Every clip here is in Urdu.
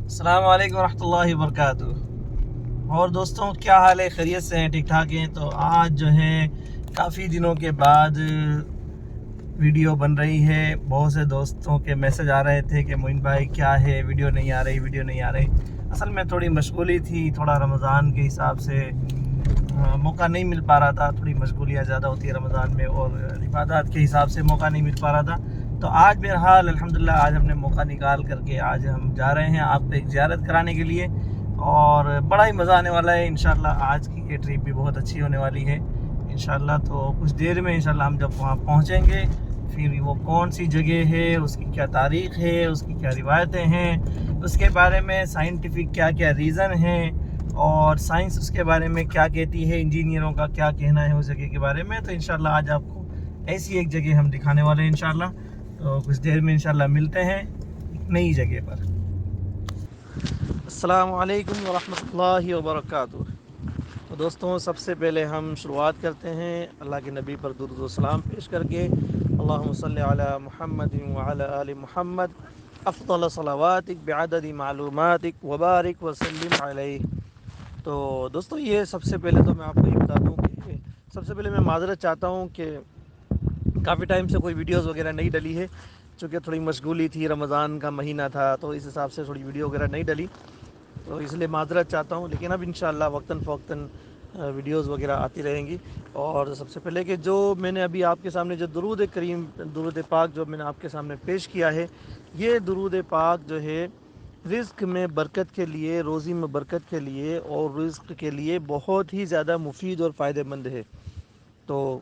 السلام علیکم ورحمۃ اللہ وبرکاتہ۔ اور دوستوں کیا حال ہے؟ خیریت سے ہیں؟ ٹھیک ٹھاک ہیں؟ تو آج جو ہے کافی دنوں کے بعد ویڈیو بن رہی ہے۔ بہت سے دوستوں کے میسج آ رہے تھے کہ معین بھائی کیا ہے، ویڈیو نہیں آ رہی۔ اصل میں تھوڑی مشغولی تھی، تھوڑا رمضان کے حساب سے موقع نہیں مل پا رہا تھا، تھوڑی مشغولیاں زیادہ ہوتی ہے رمضان میں، اور عبادات کے حساب سے موقع نہیں مل پا رہا تھا۔ تو آج بہرحال الحمدللہ آج ہم نے موقع نکال کر کے آج ہم جا رہے ہیں آپ کو ایک زیارت کرانے کے لیے، اور بڑا ہی مزہ آنے والا ہے انشاءاللہ۔ آج کی یہ ٹرپ بھی بہت اچھی ہونے والی ہے انشاءاللہ۔ تو کچھ دیر میں انشاءاللہ ہم جب وہاں پہنچیں گے، پھر وہ کون سی جگہ ہے، اس کی کیا تاریخ ہے، اس کی کیا روایتیں ہیں، اس کے بارے میں سائنٹیفک کیا کیا ریزن ہیں، اور سائنس اس کے بارے میں کیا کہتی ہے، انجینئروں کا کیا کہنا ہے اس جگہ کے بارے میں، تو انشاءاللہ آج آپ کو ایسی ایک جگہ ہم دکھانے والے ہیں انشاءاللہ۔ تو کچھ دیر میں انشاءاللہ ملتے ہیں ایک نئی جگہ پر۔ السلام علیکم ورحمۃ اللہ وبرکاتہ۔ تو دوستوں سب سے پہلے ہم شروعات کرتے ہیں اللہ کے نبی پر درود و سلام پیش کر کے۔ اللہم صلی علی محمد وعلی آل محمد افضل صلواتک بعدد معلوماتک وبارک وسلم علیہ۔ تو دوستوں یہ سب سے پہلے تو میں آپ کو یہ بتا دوں کہ سب سے پہلے میں معذرت چاہتا ہوں کہ کافی ٹائم سے کوئی ویڈیوز وغیرہ نہیں ڈلی ہے، چونکہ تھوڑی مشغولی تھی، رمضان کا مہینہ تھا تو اس حساب سے تھوڑی ویڈیو وغیرہ نہیں ڈلی، تو اس لیے معذرت چاہتا ہوں۔ لیکن اب انشاءاللہ وقتاً فوقتاً ویڈیوز وغیرہ آتی رہیں گی۔ اور سب سے پہلے کہ جو میں نے ابھی آپ کے سامنے جو درود کریم، درود پاک جو میں نے آپ کے سامنے پیش کیا ہے، یہ درود پاک جو ہے رزق میں برکت کے لیے، روزی میں برکت کے لیے اور رزق کے لیے بہت ہی زیادہ مفید اور فائدہ مند ہے۔ تو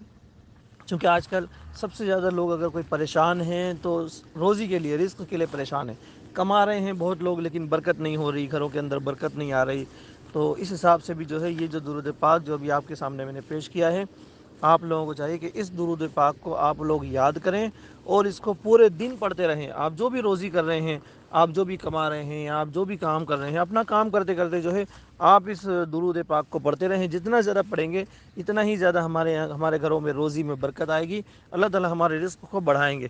چونکہ آج کل سب سے زیادہ لوگ اگر کوئی پریشان ہیں تو روزی کے لیے، رزق کے لیے پریشان ہیں، کما رہے ہیں بہت لوگ لیکن برکت نہیں ہو رہی، گھروں کے اندر برکت نہیں آ رہی۔ تو اس حساب سے بھی جو ہے یہ جو درود پاک جو ابھی آپ کے سامنے میں نے پیش کیا ہے، آپ لوگوں کو چاہیے کہ اس درود پاک کو آپ لوگ یاد کریں اور اس کو پورے دن پڑھتے رہیں۔ آپ جو بھی روزی کر رہے ہیں، آپ جو بھی کما رہے ہیں، آپ جو بھی کام کر رہے ہیں، اپنا کام کرتے کرتے جو ہے آپ اس درود پاک کو پڑھتے رہیں۔ جتنا زیادہ پڑھیں گے اتنا ہی زیادہ ہمارے گھروں میں روزی میں برکت آئے گی، اللہ تعالی ہمارے رزق کو بڑھائیں گے۔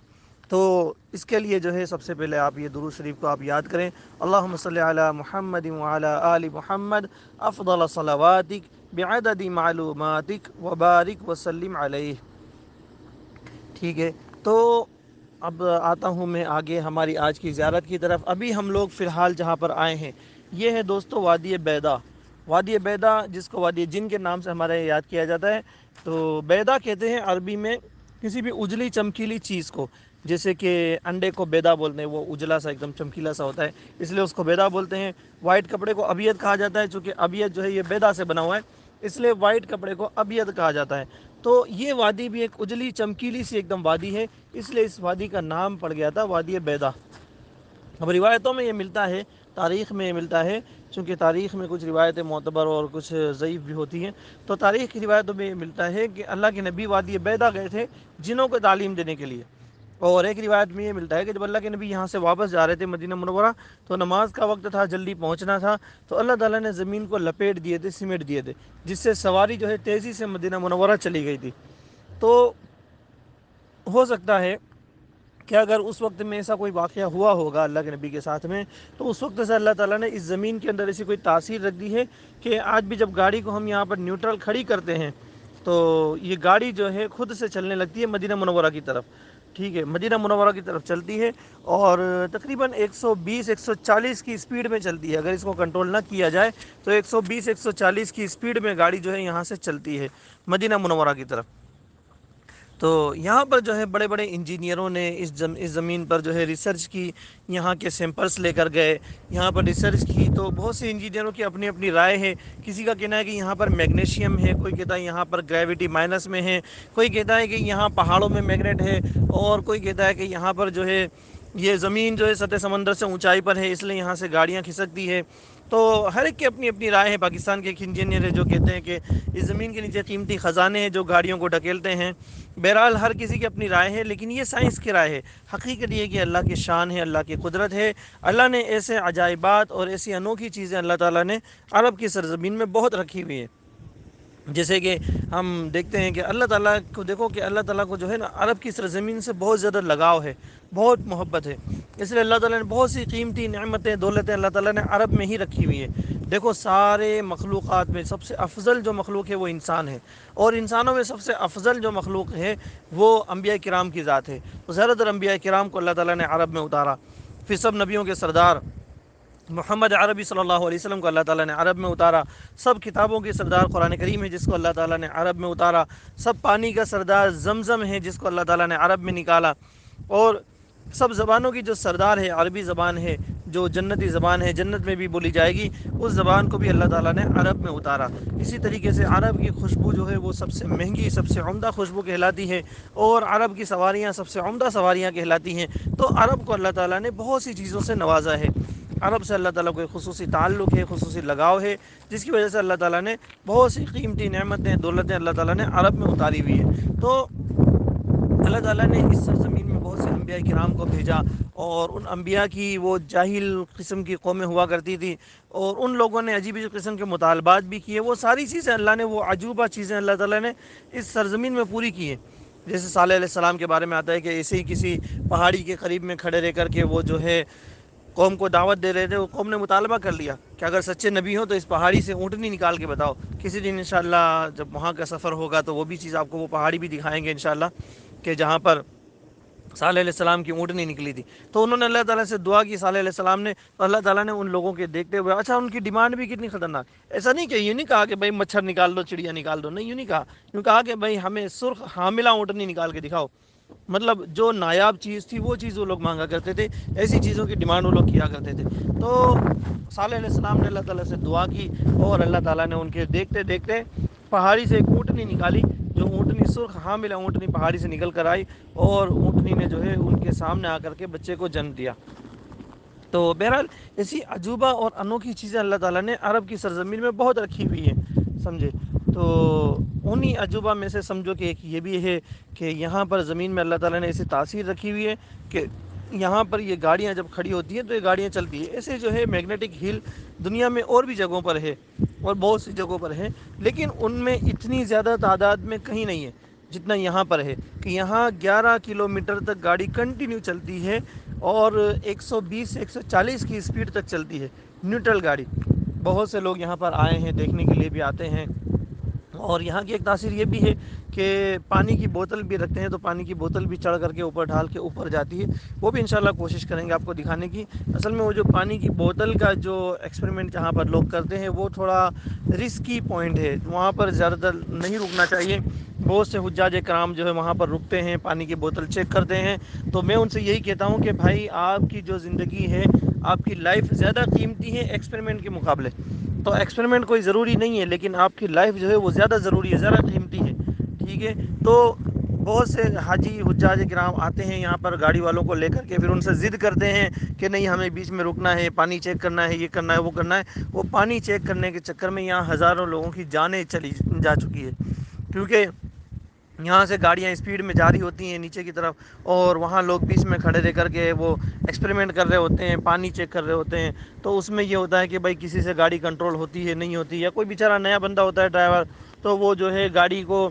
تو اس کے لیے جو ہے سب سے پہلے آپ یہ درود شریف کو آپ یاد کریں۔ اللہم صلی علی محمد وعلی آل محمد افضل صلواتک بعدد معلوماتک وبارک وسلم علیہ۔ ٹھیک ہے، تو اب آتا ہوں میں آگے ہماری آج کی زیارت کی طرف۔ ابھی ہم لوگ فی الحال جہاں پر آئے ہیں یہ ہے دوستو وادی بیدا۔ وادی بیدا جس کو وادی جن کے نام سے ہمارے یاد کیا جاتا ہے، تو بیدا کہتے ہیں عربی میں کسی بھی اجلی چمکیلی چیز کو، جیسے کہ انڈے کو بیدا بولتے ہیں، وہ اجلا سا ایک دم چمکیلا سا ہوتا ہے، اس لیے اس کو بیدا بولتے ہیں۔ وائٹ کپڑے کو ابیض کہا جاتا ہے، چونکہ ابیض جو ہے یہ بیدا سے بنا ہوا ہے، اس لیے وائٹ کپڑے کو ابیض کہا جاتا ہے۔ تو یہ وادی بھی ایک اجلی چمکیلی سی ایک دم وادی ہے، اس لیے اس وادی کا نام پڑ گیا تھا وادی بیدا۔ اب روایتوں میں یہ ملتا ہے، تاریخ میں یہ ملتا ہے، چونکہ تاریخ میں کچھ روایتیں معتبر اور کچھ ضعیف بھی ہوتی ہیں، تو تاریخ کی روایتوں میں یہ ملتا ہے کہ اللہ کے نبی وادی بیدا گئے تھے جنوں کو تعلیم دینے کے لیے۔ اور ایک روایت میں یہ ملتا ہے کہ جب اللہ کے نبی یہاں سے واپس جا رہے تھے مدینہ منورہ، تو نماز کا وقت تھا، جلدی پہنچنا تھا، تو اللہ تعالیٰ نے زمین کو لپیٹ دیے تھے، سمیٹ دیے تھے، جس سے سواری جو ہے تیزی سے مدینہ منورہ چلی گئی تھی۔ تو ہو سکتا ہے کہ اگر اس وقت میں ایسا کوئی واقعہ ہوا ہوگا اللہ کے نبی کے ساتھ میں، تو اس وقت سے اللہ تعالیٰ نے اس زمین کے اندر ایسی کوئی تاثیر رکھ دی ہے کہ آج بھی جب گاڑی کو ہم یہاں پر نیوٹرل کھڑی کرتے ہیں تو یہ گاڑی جو ہے خود سے چلنے لگتی ہے مدینہ منورہ کی طرف۔ ٹھیک ہے، مدینہ منورہ کی طرف چلتی ہے اور تقریباً 120 140 کی اسپیڈ میں چلتی ہے۔ اگر اس کو کنٹرول نہ کیا جائے تو 120 140 کی اسپیڈ میں گاڑی جو ہے یہاں سے چلتی ہے مدینہ منورہ کی طرف۔ تو یہاں پر جو ہے بڑے بڑے انجینئروں نے اس زمین پر جو ہے ریسرچ کی، یہاں کے سیمپلس لے کر گئے، یہاں پر ریسرچ کی، تو بہت سے انجینئروں کی اپنی اپنی رائے ہے۔ کسی کا کہنا ہے کہ یہاں پر میگنیشیم ہے، کوئی کہتا ہے یہاں پر گریویٹی مائنس میں ہے، کوئی کہتا ہے کہ یہاں پہاڑوں میں میگنیٹ ہے، اور کوئی کہتا ہے کہ یہاں پر جو ہے یہ زمین جو ہے سطح سمندر سے اونچائی پر ہے، اس لیے یہاں سے گاڑیاں کھسکتی ہے۔ تو ہر ایک کی اپنی اپنی رائے ہے۔ پاکستان کے ایک انجینئر ہے جو کہتے ہیں کہ اس زمین کے نیچے قیمتی خزانے ہیں جو گاڑیوں کو ڈھکیلتے ہیں۔ بہرحال ہر کسی کی اپنی رائے ہے، لیکن یہ سائنس کی رائے ہے۔ حقیقت یہ کہ اللہ کی شان ہے، اللہ کی قدرت ہے، اللہ نے ایسے عجائبات اور ایسی انوکھی چیزیں اللہ تعالیٰ نے عرب کی سرزمین میں بہت رکھی ہوئی ہیں۔ جیسے کہ ہم دیکھتے ہیں کہ اللہ تعالیٰ کو دیکھو کہ اللہ تعالیٰ کو جو ہے نا عرب کی سرزمین سے بہت زیادہ لگاؤ ہے، بہت محبت ہے، اس لیے اللہ تعالیٰ نے بہت سی قیمتی نعمتیں دولتیں اللہ تعالیٰ نے عرب میں ہی رکھی ہوئی ہے۔ دیکھو سارے مخلوقات میں سب سے افضل جو مخلوق ہے وہ انسان ہے، اور انسانوں میں سب سے افضل جو مخلوق ہے وہ انبیاء کرام کی ذات ہے۔ تو زیادہ تر انبیاء کرام کو اللہ تعالیٰ نے عرب میں اتارا، پھر سب نبیوں کے سردار محمد عربی صلی اللہ علیہ وسلم کو اللہ تعالیٰ نے عرب میں اتارا، سب کتابوں کے سردار قرآن کریم ہے جس کو اللہ تعالیٰ نے عرب میں اتارا، سب پانی کا سردار زمزم ہے جس کو اللہ تعالیٰ نے عرب میں نکالا، اور سب زبانوں کی جو سردار ہے عربی زبان ہے، جو جنتی زبان ہے، جنت میں بھی بولی جائے گی، اس زبان کو بھی اللہ تعالیٰ نے عرب میں اتارا۔ اسی طریقے سے عرب کی خوشبو جو ہے وہ سب سے مہنگی، سب سے عمدہ خوشبو کہلاتی ہے، اور عرب کی سواریاں سب سے عمدہ سواریاں کہلاتی ہیں۔ تو عرب کو اللہ تعالیٰ نے بہت سی چیزوں سے نوازا ہے، عرب سے اللہ تعالیٰ کو ایک خصوصی تعلق ہے، خصوصی لگاؤ ہے، جس کی وجہ سے اللہ تعالیٰ نے بہت سی قیمتی نعمتیں دولتیں اللہ تعالیٰ نے عرب میں اتاری ہوئی ہے۔ تو اللہ تعالیٰ نے اس سرزمین میں بہت سے انبیاء کرام کو بھیجا، اور ان انبیاء کی وہ جاہل قسم کی قومیں ہوا کرتی تھی، اور ان لوگوں نے عجیب عجیب قسم کے مطالبات بھی کیے، وہ ساری چیزیں اللہ نے، وہ عجوبہ چیزیں اللہ تعالیٰ نے اس سرزمین میں پوری کی ہیں۔ جیسے صالح علیہ السلام کے بارے میں آتا ہے کہ ایسے ہی کسی پہاڑی کے قریب میں کھڑے رہ کر کے وہ جو ہے قوم کو دعوت دے رہے تھے، وہ قوم نے مطالبہ کر لیا کہ اگر سچے نبی ہو تو اس پہاڑی سے اونٹنی نکال کے بتاؤ۔ کسی دن انشاءاللہ جب وہاں کا سفر ہوگا تو وہ بھی چیز آپ کو، وہ پہاڑی بھی دکھائیں گے انشاءاللہ، کہ جہاں پر صالح علیہ السلام کی اونٹنی نکلی تھی۔ تو انہوں نے اللہ تعالیٰ سے دعا کی صالح علیہ السلام نے، تو اللہ تعالیٰ نے ان لوگوں کے دیکھتے ہوئے، اچھا ان کی ڈیمانڈ بھی کتنی خطرناک، ایسا نہیں کہ یہ نہیں کہا کہ بھائی مچھر نکال دو، چڑیا نکال دو، نہیں یوں نہیں کہا، یوں کہا کہ بھائی ہمیں سرخ حاملہ اونٹنی نکال کے دکھاؤ۔ مطلب جو نایاب چیز تھی وہ چیز وہ لوگ مانگا کرتے تھے، ایسی چیزوں کی ڈیمانڈ وہ لوگ کیا کرتے تھے۔ تو صالح علیہ السلام نے اللہ تعالیٰ سے دعا کی، اور اللہ تعالیٰ نے ان کے دیکھتے دیکھتے پہاڑی سے ایک اونٹنی نکالی، جو اونٹنی سرخ حاملہ اونٹنی پہاڑی سے نکل کر آئی، اور اونٹنی نے جو ہے ان کے سامنے آ کر کے بچے کو جنم دیا۔ تو بہرحال ایسی عجوبہ اور انوکھی چیزیں اللہ تعالیٰ نے عرب کی سرزمین میں بہت رکھی ہوئی ہیں، سمجھے۔ تو انہی عجوبہ میں سے سمجھو کہ ایک یہ بھی ہے کہ یہاں پر زمین میں اللہ تعالیٰ نے ایسی تاثیر رکھی ہوئی ہے کہ یہاں پر یہ گاڑیاں جب کھڑی ہوتی ہیں تو یہ گاڑیاں چلتی ہیں۔ ایسے جو ہے میگنیٹک ہل دنیا میں اور بھی جگہوں پر ہے، اور بہت سی جگہوں پر ہے، لیکن ان میں اتنی زیادہ تعداد میں کہیں نہیں ہے جتنا یہاں پر ہے، کہ یہاں 11 کلومیٹر تک گاڑی کنٹینیو چلتی ہے، اور 120 سے 140 کی اسپیڈ تک چلتی ہے، نیوٹرل گاڑی۔ بہت سے لوگ یہاں پر آئے ہیں، دیکھنے کے لیے بھی آتے ہیں، اور یہاں کی ایک تاثیر یہ بھی ہے کہ پانی کی بوتل بھی رکھتے ہیں، تو پانی کی بوتل بھی چڑھ کر کے اوپر ڈھال کے اوپر جاتی ہے، وہ بھی انشاءاللہ کوشش کریں گے آپ کو دکھانے کی۔ اصل میں وہ جو پانی کی بوتل کا جو ایکسپیریمنٹ جہاں پر لوگ کرتے ہیں وہ تھوڑا رسکی پوائنٹ ہے، وہاں پر زیادہ تر نہیں رکنا چاہیے۔ بہت سے حجاج کرام جو ہے وہاں پر رکتے ہیں، پانی کی بوتل چیک کرتے ہیں، تو میں ان سے یہی کہتا ہوں کہ بھائی آپ کی جو زندگی ہے، آپ کی لائف زیادہ قیمتی ہے ایکسپیریمنٹ کے مقابلے۔ تو ایکسپیریمنٹ کوئی ضروری نہیں ہے، لیکن آپ کی لائف جو ہے وہ زیادہ ضروری ہے، زیادہ قیمتی ہے، ٹھیک ہے۔ تو بہت سے حاجی حجاج کرام آتے ہیں یہاں پر گاڑی والوں کو لے کر کے، پھر ان سے ضد کرتے ہیں کہ نہیں ہمیں بیچ میں رکنا ہے، پانی چیک کرنا ہے، یہ کرنا ہے، وہ کرنا ہے۔ وہ پانی چیک کرنے کے چکر میں یہاں ہزاروں لوگوں کی جانیں چلی جا چکی ہے، کیونکہ یہاں سے گاڑیاں اسپیڈ میں جاری ہوتی ہیں نیچے کی طرف، اور وہاں لوگ بیچ میں کھڑے رہ کر کے وہ ایکسپیریمنٹ کر رہے ہوتے ہیں، پانی چیک کر رہے ہوتے ہیں۔ تو اس میں یہ ہوتا ہے کہ بھائی کسی سے گاڑی کنٹرول ہوتی ہے نہیں ہوتی، یا کوئی بیچارہ نیا بندہ ہوتا ہے ڈرائیور، تو وہ جو ہے گاڑی کو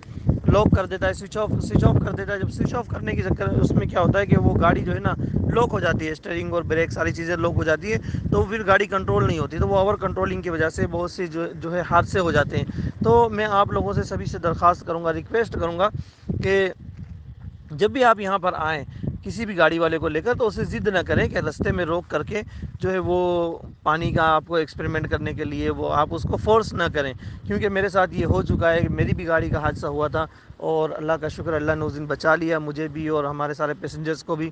لاک کر دیتا ہے، سوئچ آف کر دیتا ہے۔ جب سوئچ آف کرنے کی چکر اس میں کیا ہوتا ہے کہ وہ گاڑی جو ہے نا لاک ہو جاتی ہے، اسٹیئرنگ اور بریک ساری چیزیں لاک ہو جاتی ہے، تو پھر گاڑی کنٹرول نہیں ہوتی، تو وہ اوور کنٹرولنگ کی وجہ سے بہت سی جو ہے حادثے ہو جاتے ہیں۔ تو میں آپ لوگوں سے سبھی سے درخواست کروں گا، ریکویسٹ کروں گا کہ جب بھی آپ یہاں پر آئیں کسی بھی گاڑی والے کو لے کر، تو اسے ضد نہ کریں کہ رستے میں روک کر کے جو ہے وہ پانی کا آپ کو ایکسپیریمنٹ کرنے کے لیے وہ آپ اس کو فورس نہ کریں، کیونکہ میرے ساتھ یہ ہو چکا ہے کہ میری بھی گاڑی کا حادثہ ہوا تھا، اور اللہ کا شکر اللہ نے اس دن بچا لیا مجھے بھی اور ہمارے سارے پیسنجرز کو بھی۔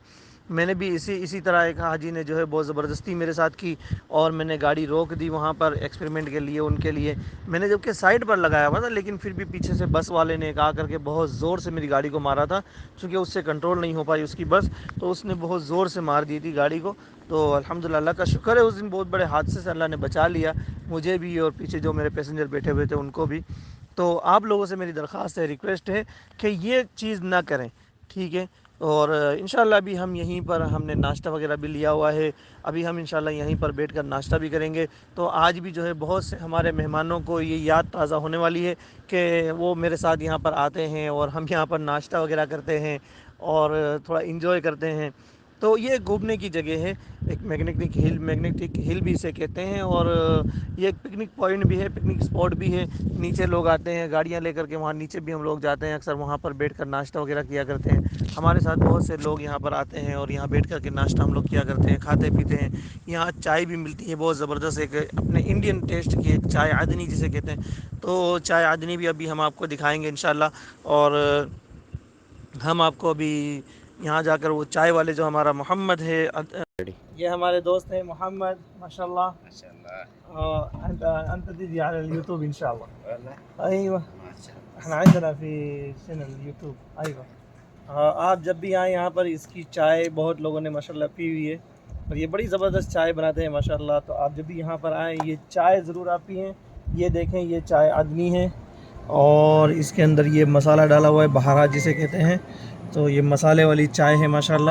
میں نے بھی اسی طرح ایک حاجی نے جو ہے بہت زبردستی میرے ساتھ کی، اور میں نے گاڑی روک دی وہاں پر ایکسپیریمنٹ کے لیے ان کے لیے، میں نے جبکہ سائڈ پر لگایا ہوا تھا، لیکن پھر بھی پیچھے سے بس والے نے آ کر کے بہت زور سے میری گاڑی کو مارا تھا، چونکہ اس سے کنٹرول نہیں ہو پائی اس کی بس، تو اس نے بہت زور سے مار دی تھی گاڑی کو۔ تو الحمدللہ اللہ کا شکر ہے اس دن بہت بڑے حادثے سے اللہ نے بچا لیا مجھے بھی، اور پیچھے جو میرے پیسنجر بیٹھے ہوئے تھے ان کو بھی۔ تو آپ لوگوں سے میری درخواست ہے، ریکویسٹ ہے کہ یہ چیز نہ کریں، ٹھیک ہے۔ اور انشاءاللہ ابھی ہم یہیں پر ہم نے ناشتہ وغیرہ بھی لیا ہوا ہے، ابھی ہم انشاءاللہ یہیں پر بیٹھ کر ناشتہ بھی کریں گے. تو آج بھی جو ہے بہت سے ہمارے مہمانوں کو یہ یاد تازہ ہونے والی ہے کہ وہ میرے ساتھ یہاں پر آتے ہیں اور ہم یہاں پر ناشتہ وغیرہ کرتے ہیں اور تھوڑا انجوائے کرتے ہیں. تو یہ گھومنے کی جگہ ہے، ایک میگنیٹک ہل بھی اسے کہتے ہیں، اور یہ ایک پکنک پوائنٹ بھی ہے، پکنک اسپاٹ بھی ہے. نیچے لوگ آتے ہیں گاڑیاں لے کر کے، وہاں نیچے بھی ہم لوگ جاتے ہیں اکثر، وہاں پر بیٹھ کر ناشتہ وغیرہ کیا کرتے ہیں. ہمارے ساتھ بہت سے لوگ یہاں پر آتے ہیں اور یہاں بیٹھ کر کے ناشتہ ہم لوگ کیا کرتے ہیں، کھاتے پیتے ہیں. یہاں چائے بھی ملتی ہے بہت زبردست، ایک اپنے انڈین ٹیسٹ کی ایک چائے عدنی جسے کہتے ہیں. تو چائے عدنی بھی ابھی ہم آپ کو دکھائیں گے انشاءاللہ. اور ہم آپ کو ابھی یہاں جا کر وہ چائے والے جو ہمارا محمد ہے، یہ ہمارے دوست ہیں محمد، ماشاءاللہ. انت تجي على اليوتيوب ان شاء الله. ايوه احنا عندنا في چینل یوٹیوب. ايوه آپ جب بھی آئیں یہاں پر اس کی چائے بہت لوگوں نے ماشاءاللہ پی ہوئی ہے اور یہ بڑی زبردست چائے بناتے ہیں ماشاءاللہ. تو آپ جب بھی یہاں پر آئیں یہ چائے ضرور آپ پئیں. یہ دیکھیں یہ چائے عدنی ہے اور اس کے اندر یہ مسالہ ڈالا ہوا ہے، بہارات جسے کہتے ہیں. تو یہ مسالے والی چائے ہے ماشاءاللہ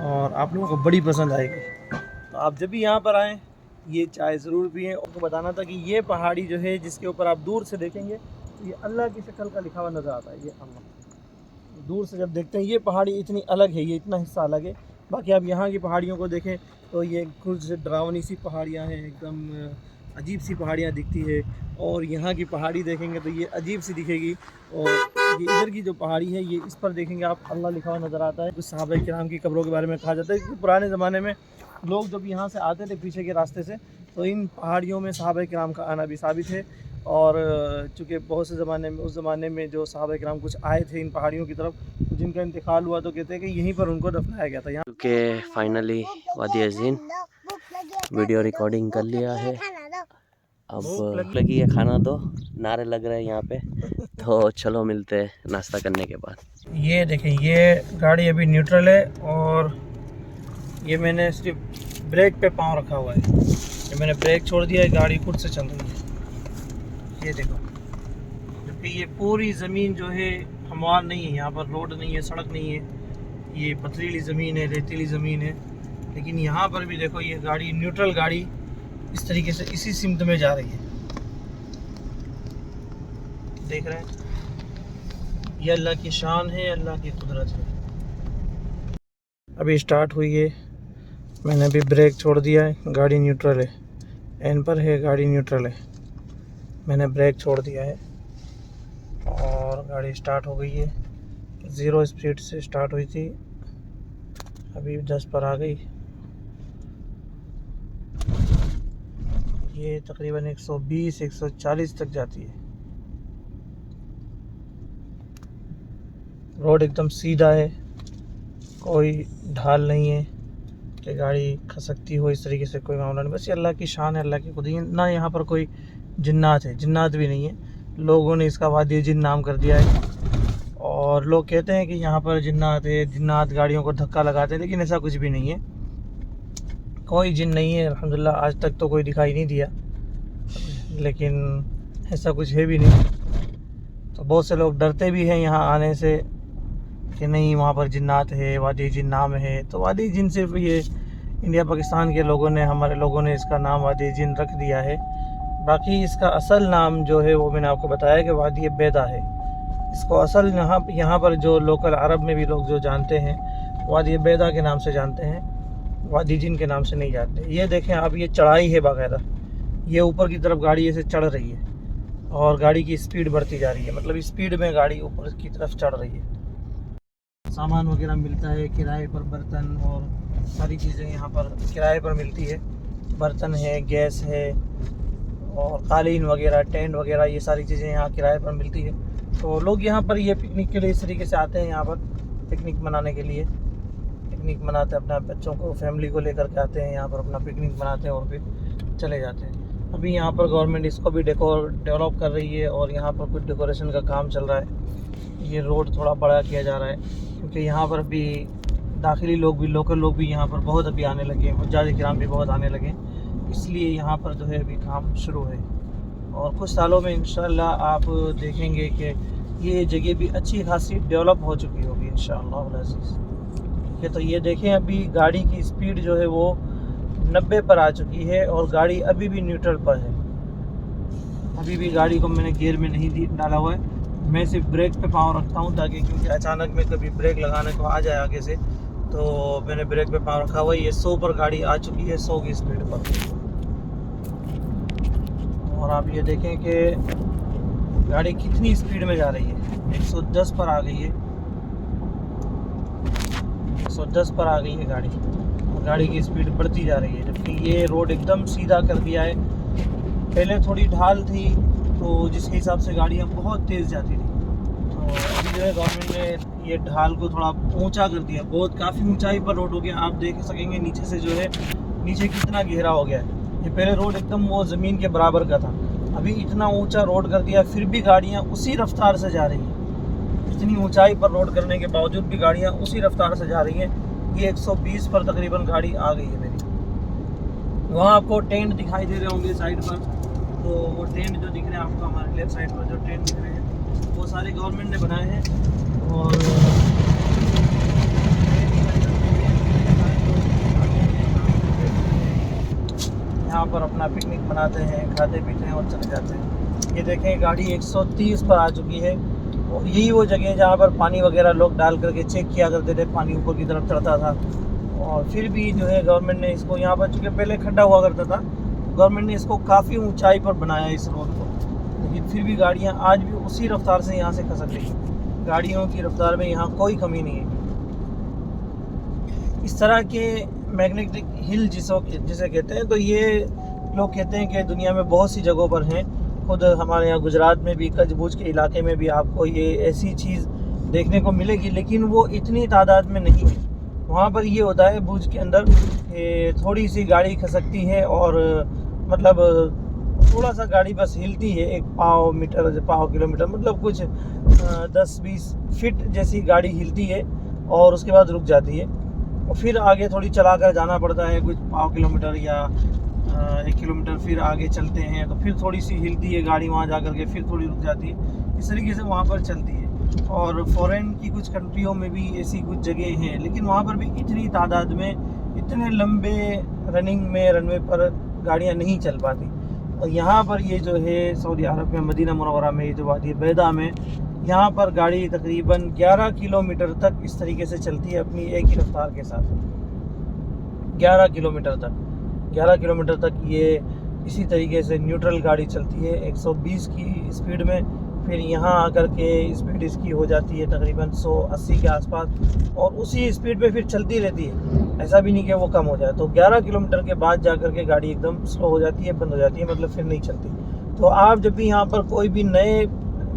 اور آپ لوگوں کو بڑی پسند آئے گی. تو آپ جب بھی یہاں پر آئیں یہ چائے ضرور پئیں. اور کو بتانا تھا کہ یہ پہاڑی جو ہے جس کے اوپر آپ دور سے دیکھیں گے تو یہ اللہ کی شکل کا لکھا ہوا نظر آتا ہے. یہ اللہ دور سے جب دیکھتے ہیں یہ پہاڑی اتنی الگ ہے، یہ اتنا حصہ الگ ہے. باقی آپ یہاں کی پہاڑیوں کو دیکھیں تو یہ کچھ ڈراؤنی سی پہاڑیاں ہیں، ایک دم عجیب سی پہاڑیاں دکھتی ہے. اور یہاں کی پہاڑی دیکھیں گے تو یہ عجیب سی دکھے گی. اور یہ ادھر کی جو پہاڑی ہے یہ اس پر دیکھیں گے آپ اللہ لکھا ہوا نظر آتا ہے. کچھ صحابہ کرام کی قبروں کے بارے میں کہا جاتا ہے کہ پرانے زمانے میں لوگ جب یہاں سے آتے تھے پیچھے کے راستے سے تو ان پہاڑیوں میں صحابہ کرام کا آنا بھی ثابت ہے. اور چونکہ بہت سے زمانے میں، اس زمانے میں جو صحابہ کرام کچھ آئے تھے ان پہاڑیوں کی طرف، جن کا انتقال ہوا تو کہتے ہیں کہ یہیں پر ان کو دفنایا گیا تھا. یہاں کہ فائنلی وادی عظیم ویڈیو ریکارڈنگ کر لیا ہے. اب لگی ہے کھانا دو، نعرے لگ رہے ہیں یہاں پہ. تو چلو ملتے ہیں ناشتہ کرنے کے بعد. یہ دیکھیں یہ گاڑی ابھی نیوٹرل ہے اور یہ میں نے صرف بریک پہ پاؤں رکھا ہوا ہے. یہ میں نے بریک چھوڑ دیا ہے، گاڑی خود سے چل رہی ہے. یہ دیکھو، جبکہ یہ پوری زمین جو ہے ہموار نہیں ہے، یہاں پر روڈ نہیں ہے، سڑک نہیں ہے، یہ پتھریلی زمین ہے، ریتیلی زمین ہے. لیکن یہاں پر بھی دیکھو یہ گاڑی نیوٹرل گاڑی اس طریقے سے اسی سمت میں جا رہی ہے. دیکھ رہے ہیں، یہ اللہ کی شان ہے، اللہ کی قدرت ہے. ابھی سٹارٹ ہوئی ہے، میں نے ابھی بریک چھوڑ دیا ہے، گاڑی نیوٹرل ہے، این پر ہے، گاڑی نیوٹرل ہے. میں نے بریک چھوڑ دیا ہے اور گاڑی سٹارٹ ہو گئی ہے. 0 اسپیڈ سے سٹارٹ ہوئی تھی، ابھی 10 پر آ گئی. یہ تقریباً 120 140 تک جاتی ہے. روڈ ایک دم سیدھا ہے، کوئی ڈھال نہیں ہے کہ گاڑی کھسکتی ہو، اس طریقے سے کوئی معاملہ نہیں. بس یہ اللہ کی شان ہے، اللہ کی قدرت. نہ یہاں پر کوئی جنات ہے، جنات بھی نہیں ہے. لوگوں نے اس کا وادی جن نام کر دیا ہے اور لوگ کہتے ہیں کہ یہاں پر جنات ہے، جنات گاڑیوں کو دھکا لگاتے ہیں، لیکن ایسا کچھ بھی نہیں ہے. کوئی جن نہیں ہے الحمدللہ، آج تک تو کوئی دکھائی نہیں دیا، لیکن ایسا کچھ ہے بھی نہیں. تو بہت سے لوگ ڈرتے بھی ہیں یہاں آنے سے کہ نہیں وہاں پر جنات ہے، وادی جن نام ہے. تو وادی جن صرف یہ انڈیا پاکستان کے لوگوں نے، ہمارے لوگوں نے اس کا نام وادی جن رکھ دیا ہے. باقی اس کا اصل نام جو ہے وہ میں نے آپ کو بتایا کہ وادی بیدا ہے. اس کو اصل یہاں پر جو لوکل عرب میں بھی لوگ جو جانتے ہیں وادی بیدا کے نام سے جانتے ہیں، وادی جن کے نام سے نہیں جانتے. یہ دیکھیں آپ، یہ چڑھائی ہے باقاعدہ، یہ اوپر کی طرف گاڑی ایسے چڑھ رہی ہے اور گاڑی کی اسپیڈ بڑھتی جا رہی ہے، مطلب اسپیڈ میں گاڑی اوپر کی طرف چڑھ رہی ہے. سامان وغیرہ ملتا ہے کرائے پر، برتن اور ساری چیزیں یہاں پر کرائے پر ملتی ہے. برتن ہے، گیس ہے اور قالین وغیرہ، ٹینٹ وغیرہ، یہ ساری چیزیں یہاں کرائے پر ملتی ہے. تو لوگ یہاں پر یہ پکنک کے لیے اس طریقے سے آتے ہیں، یہاں پر پکنک منانے کے لیے. پکنک مناتے ہیں، اپنا بچوں کو، فیملی کو لے کر کے آتے ہیں یہاں پر، اپنا پکنک مناتے ہیں اور پھر چلے جاتے ہیں. ابھی یہاں پر گورنمنٹ اس کو بھی ڈیولپ کر رہی ہے اور یہاں پر کچھ ڈیکوریشن کا کام چل رہا ہے. یہ روڈ تھوڑا بڑا کیا جا رہا ہے کیونکہ یہاں پر بھی داخلی لوگ بھی، لوکل لوگ بھی یہاں پر بہت ابھی آنے لگے ہیں، حجاج کرام بھی بہت آنے لگے ہیں. اس لیے یہاں پر جو ہے ابھی کام شروع ہے اور کچھ سالوں میں انشاءاللہ آپ دیکھیں گے کہ یہ جگہ بھی اچھی خاصی ڈیولپ ہو چکی ہوگی انشاءاللہ العزیز. کہ تو یہ دیکھیں ابھی گاڑی کی سپیڈ جو ہے وہ 90 پر آ چکی ہے اور گاڑی ابھی بھی نیوٹرل پر ہے. ابھی بھی گاڑی کو میں نے گیئر میں نہیں ڈالا ہوا ہے. میں صرف بریک پہ پاؤں رکھتا ہوں تاکہ کیونکہ اچانک میں کبھی بریک لگانے کو آ جائے آگے سے, تو میں نے بریک پہ پاؤں رکھا ہوا ہے. یہ 100 پر گاڑی آ چکی ہے, 100 کی سپیڈ پر. اور آپ یہ دیکھیں کہ گاڑی کتنی سپیڈ میں جا رہی ہے. 110 پر آ گئی ہے, 110 پر آ گئی ہے گاڑی. اور گاڑی کی سپیڈ بڑھتی جا رہی ہے, جبکہ یہ روڈ ایک دم سیدھا کر دیا ہے. پہلے تھوڑی ڈھال تھی تو جس کے حساب سے گاڑیاں بہت تیز جاتی تھی, تو ابھی جو ہے گورنمنٹ نے یہ ڈھال کو تھوڑا اونچا کر دیا. بہت کافی اونچائی پر روڈ ہو گیا. آپ دیکھ سکیں گے نیچے سے جو ہے نیچے کتنا گہرا ہو گیا ہے. یہ پہلے روڈ ایک دم وہ زمین کے برابر کا تھا, ابھی اتنا اونچا روڈ کر دیا, پھر بھی گاڑیاں اسی رفتار سے جا رہی ہیں. اتنی اونچائی پر روڈ کرنے کے باوجود بھی گاڑیاں اسی رفتار سے جا رہی ہیں. یہ 120 پر تقریباً گاڑی آ گئی ہے میری. وہاں آپ کو ٹینٹ دکھائی دے رہے ہوں گے سائڈ پر, تو وہ ٹینٹ جو دکھ رہے ہیں آپ کو ہمارے لیفٹ سائڈ پر جو ٹینٹ دکھ رہے ہیں وہ سارے گورنمنٹ نے بنائے ہیں. اور یہاں پر اپنا پکنک مناتے ہیں, کھاتے پیتے ہیں اور چلے جاتے ہیں. یہ دیکھیں گاڑی 130 پر آ چکی ہے. اور یہی وہ جگہ ہے جہاں پر پانی وغیرہ لوگ ڈال کر کے چیک کیا کرتے تھے, پانی اوپر کی طرف چڑھتا تھا. اور پھر بھی جو ہے گورنمنٹ نے اس کو یہاں پر, چونکہ پہلے کھڈا ہوا کرتا تھا, گورنمنٹ نے اس کو کافی اونچائی پر بنایا اس روڈ کو. لیکن پھر بھی گاڑیاں آج بھی اسی رفتار سے یہاں سے کھسک رہی ہیں. گاڑیوں کی رفتار میں یہاں کوئی کمی نہیں ہے. اس طرح کے میگنیٹک ہل جسے کہتے ہیں, تو یہ لوگ کہتے ہیں کہ دنیا میں بہت سی جگہوں پر ہیں. خود ہمارے یہاں گجرات میں بھی, کچھ بھوج کے علاقے میں بھی آپ کو یہ ایسی چیز دیکھنے کو ملے گی, لیکن وہ اتنی تعداد میں نہیں ہے. وہاں پر یہ ہوتا ہے بھوج کے اندر کہ تھوڑی سی گاڑی کھسکتی ہے اور مطلب تھوڑا سا گاڑی بس ہلتی ہے, 1 پاؤ میٹر, پاؤ کلومیٹر, مطلب کچھ 10-20 فٹ جیسی گاڑی ہلتی ہے اور اس کے بعد رک جاتی ہے. اور پھر آگے تھوڑی چلا کر جانا پڑتا ہے, کچھ پاؤ کلومیٹر یا 1 کلومیٹر, پھر آگے چلتے ہیں تو پھر تھوڑی سی ہلتی ہے گاڑی, وہاں جا کر کے پھر تھوڑی رک جاتی ہے. اس طریقے سے وہاں پر چلتی ہے. اور فورن کی کچھ کنٹریوں میں بھی ایسی کچھ جگہ ہیں, لیکن وہاں پر بھی اتنی تعداد میں, اتنے لمبے رننگ میں رن وے پر گاڑیاں نہیں چل پاتی. اور یہاں پر یہ جو ہے سعودی عرب میں مدینہ منورہ میں, یہ جو وادی بیضاء میں, یہاں پر گاڑی تقریباً 11 کلومیٹر تک اس طریقے سے چلتی ہے اپنی ایک ہی رفتار کے ساتھ. 11 کلومیٹر تک یہ اسی طریقے سے نیوٹرل گاڑی چلتی ہے 120 کی سپیڈ میں. پھر یہاں آ کر کے سپیڈ اس کی ہو جاتی ہے تقریباً 180 کے آس پاس, اور اسی سپیڈ پہ پھر چلتی رہتی ہے. ایسا بھی نہیں کہ وہ کم ہو جائے. تو 11 کلومیٹر کے بعد جا کر کے گاڑی ایک دم سلو ہو جاتی ہے, بند ہو جاتی ہے, مطلب پھر نہیں چلتی. تو آپ جب بھی یہاں پر کوئی بھی نئے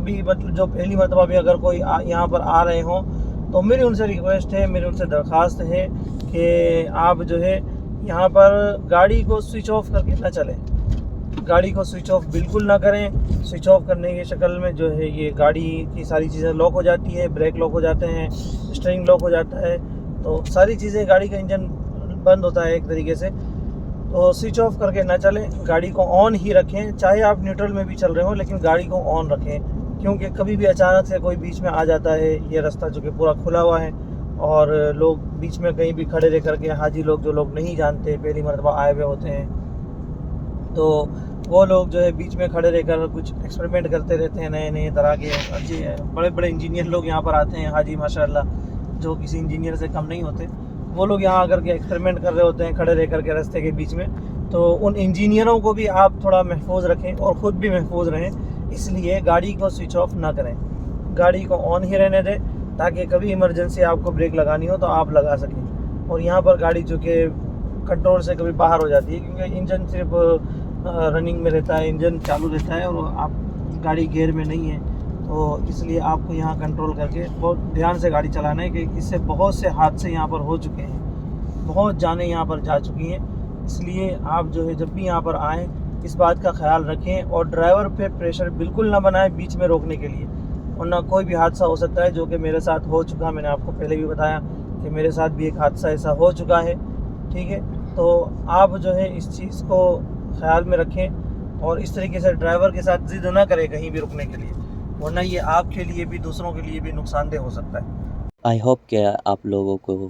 بھی, مطلب جو پہلی مرتبہ بھی اگر کوئی یہاں پر آ رہے ہوں, تو میری ان سے ریکویسٹ ہے, میری ان سے درخواست ہے کہ آپ جو ہے یہاں پر گاڑی کو سوئچ آف کر کے نہ چلیں. گاڑی کو سوئچ آف بالکل نہ کریں. سوئچ آف کرنے کی شکل میں جو ہے یہ گاڑی کی ساری چیزیں لاک ہو جاتی ہے, بریک لاک ہو جاتے ہیں, اسٹیئرنگ لاک ہو جاتا ہے, تو ساری چیزیں, گاڑی کا انجن بند ہوتا ہے ایک طریقے سے. تو سوئچ آف کر کے نہ چلیں, گاڑی کو آن ہی رکھیں. چاہے آپ نیوٹرل میں بھی چل رہے ہوں, لیکن گاڑی کو آن رکھیں, کیونکہ کبھی بھی اچانک سے کوئی بیچ میں آ جاتا ہے. یہ راستہ جو کہ پورا کھلا ہوا ہے, اور لوگ بیچ میں کہیں بھی کھڑے رہ کر کے, حاجی لوگ جو لوگ نہیں جانتے, پہلی مرتبہ آئے ہوئے ہوتے ہیں, تو وہ لوگ جو ہے بیچ میں کھڑے رہ کر کچھ ایکسپریمنٹ کرتے رہتے ہیں. نئے طرح کے بڑے بڑے انجینئر لوگ یہاں پر آتے ہیں, حاجی ماشاءاللہ, جو کسی انجینئر سے کم نہیں ہوتے. وہ لوگ یہاں آ کر کے ایکسپریمنٹ کر رہے ہوتے ہیں کھڑے رہ کر کے راستے کے بیچ میں. تو ان انجینئروں کو بھی آپ تھوڑا محفوظ رکھیں اور خود بھی محفوظ رہیں. اس لیے گاڑی کو سوئچ آف نہ کریں, گاڑی کو آن ہی رہنے دیں, تاکہ کبھی ایمرجنسی آپ کو بریک لگانی ہو تو آپ لگا سکیں. اور یہاں پر گاڑی چونکہ کنٹرول سے کبھی باہر ہو جاتی ہے, کیونکہ انجن صرف رننگ میں رہتا ہے, انجن چالو رہتا ہے, اور آپ گاڑی گیئر میں نہیں ہے. تو اس لیے آپ کو یہاں کنٹرول کر کے بہت دھیان سے گاڑی چلانا ہے, کہ اس سے بہت سے حادثے یہاں پر ہو چکے ہیں, بہت جانیں یہاں پر جا چکی ہیں. اس لیے آپ جو ہے جب بھی یہاں پر آئیں اس بات کا خیال رکھیں, اور ڈرائیور پہ پریشر بالکل نہ بنائیں بیچ میں روکنے کے لیے, ورنہ کوئی بھی حادثہ ہو سکتا ہے, جو کہ میرے ساتھ ہو چکا. میں نے آپ کو پہلے بھی بتایا کہ میرے ساتھ بھی ایک حادثہ ایسا ہو چکا ہے. ٹھیک ہے, تو آپ جو ہے اس چیز کو خیال میں رکھیں, اور اس طریقے سے ڈرائیور کے ساتھ ضد نہ کریں کہیں بھی رکنے کے لیے, ورنہ یہ آپ کے لیے بھی دوسروں کے لیے بھی نقصان دہ ہو سکتا ہے. آئی ہوپ کہ آپ لوگوں کو